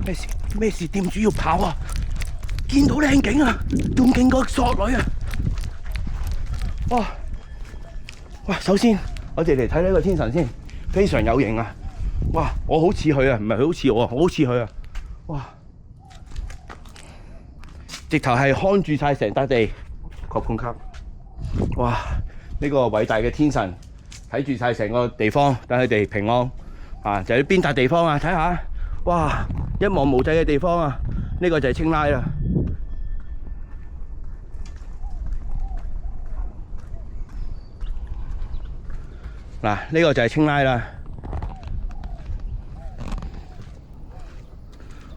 咩事？咩事？店主要跑啊！見到靚景啊，仲勁過索女啊！哇！哇！首先我哋嚟睇呢個天神先，非常有型啊！哇！我好似佢啊，唔係佢好似我啊，我好似佢啊！哇！直頭係看住晒成笪地，確判級！哇！呢個偉大嘅天神睇住晒成個地方，等佢哋平安啊！就喺邊笪地方啊？睇下，哇！一望無際嘅地方啊！呢個就係青拉啦。嗱，呢個就係青拉啦。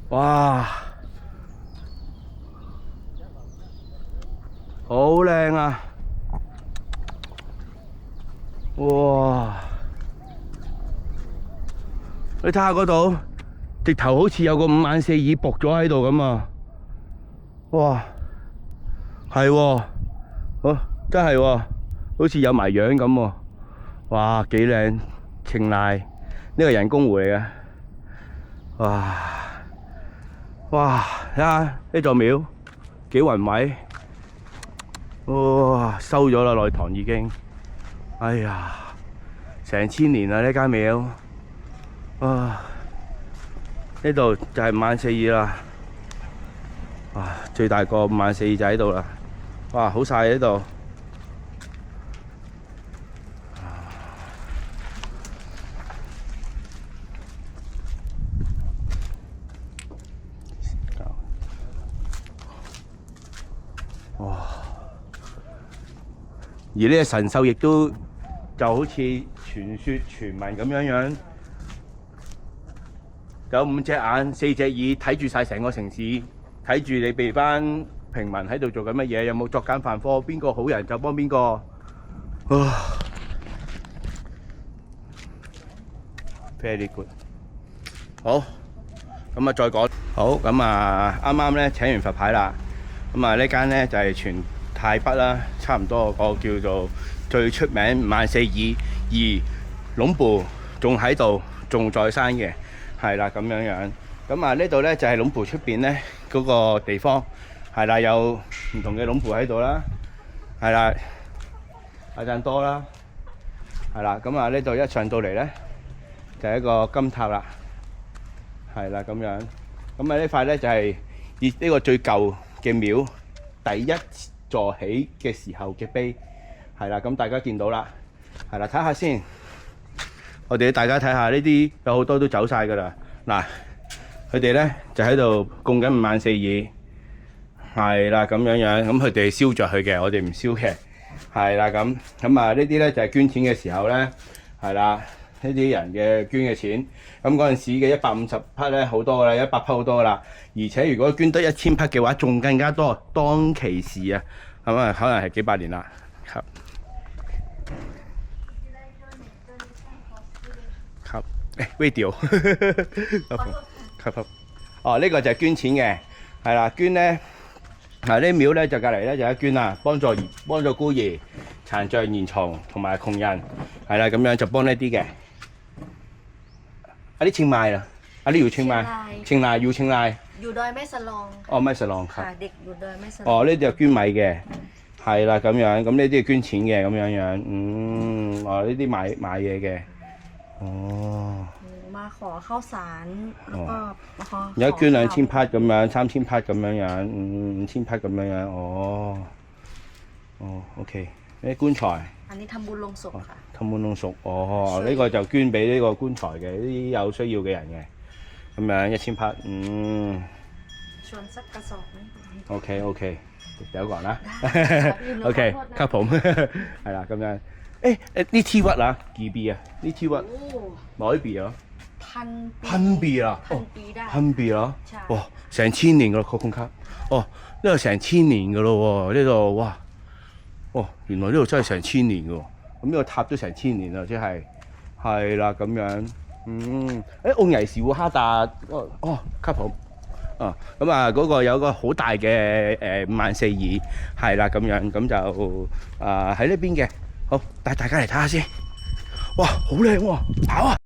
哇！好靚啊！哇！你睇下嗰度，直頭好似有個5.4耳仆咗喺度咁啊！哇，係喎，真係喎，好似有埋樣咁喎！哇，幾靚青拉，呢個人工湖嚟嘅。哇！哇！睇下呢座廟幾宏偉，哇！收咗啦，內堂已經。哎呀，成千年啦呢間廟。啊！呢度就係5.4耳啦。哇！最大個5.4耳就喺度啦。哇！好晒呢度。哇！而呢個神獸亦都就好似傳說傳聞咁樣，有5隻眼、4隻耳，睇住晒成個城市，睇住你哋班平民喺度做緊乜嘢，有冇作奸犯科，邊個好人就幫邊個。Very good。好，咁啊再講。好，咁啊啱啱咧請完佛牌啦。咁啊呢間咧就係全泰北啦，差唔多個叫做最出名5.4耳，而龍ปู่仲喺度，仲在生嘅，係啦咁樣樣。咁啊呢度咧就係龍ปู่出邊咧嗰個地方，係啦有唔同嘅龍ปู่喺度啦，係啦阿贊多啦，係啦。咁啊呢度一上到嚟咧就係一個金塔啦，係啦咁樣。咁啊呢塊咧就係以呢個最舊嘅廟第一座起嘅時候嘅碑，係啦，咁大家見到啦，係啦，睇下先，我哋大家睇下呢啲有好多都走晒㗎啦，嗱，佢哋咧就喺度供緊5.4耳，係啦咁樣樣，咁佢哋燒着佢嘅，我哋唔燒嘅，係啦咁啊呢啲咧就係捐錢嘅時候咧，係啦。呢啲人嘅捐嘅錢，咁嗰陣時嘅150匹咧好多噶啦，100匹好多噶啦，而且如果捐得1000匹嘅話，仲更加多。當其時啊，咁啊可能係幾百年啦。ครับครับvideo ครับ哦，呢個就係捐錢嘅，係啦，捐咧嗱呢廟咧就隔離咧就一捐啦，幫助孤兒、殘障、兒童同埋窮人，係啦咁樣就幫呢啲嘅。อันนี้เชียงใหม่เหรออันนี้อยู่เชียงใหม่เชียงรายอยู่เชียงรายอยู่ดอยแม่สลองอ๋อแม่สลองครับค่ะเด็กอยู่ดอยแม่สลองอ๋อ呢啲就捐米嘅係啦咁樣，咁呢啲係捐錢嘅咁樣樣，哦呢啲買嘢嘅，哦มาขอข้าวสารแล้วก็ขอ而家捐2000匹咁樣，3000匹咁樣樣，5000匹咁樣樣，哦 OK， 呢啲棺材。อันนี้ทำบุญลงศพค่ะทำบุญลงศพ哦，呢個就捐俾呢個棺材嘅啲有需要嘅人嘅，咁樣1000匹，ชวนสักกระสอบนึง OK，เดี๋ยวก่อนนะ，OK，ครับผม係啦咁樣，誒呢 T 屈啊幾幣啊？呢 T 屈100幣啊？1,000幣啊？1,000幣啊？哇，成千年噶咯，確控卡，哦呢度成千年噶咯喎，呢度哇！哦，原來呢度真係成千年嘅喎，咁呢個塔都成千年啦，即係係啦咁樣，甕泥時會蝦達，couple，咁啊嗰個有個好大嘅5.4耳，係啦咁樣，咁就喺呢邊嘅，好帶大家嚟睇下先，哇，好靚喎，跑啊！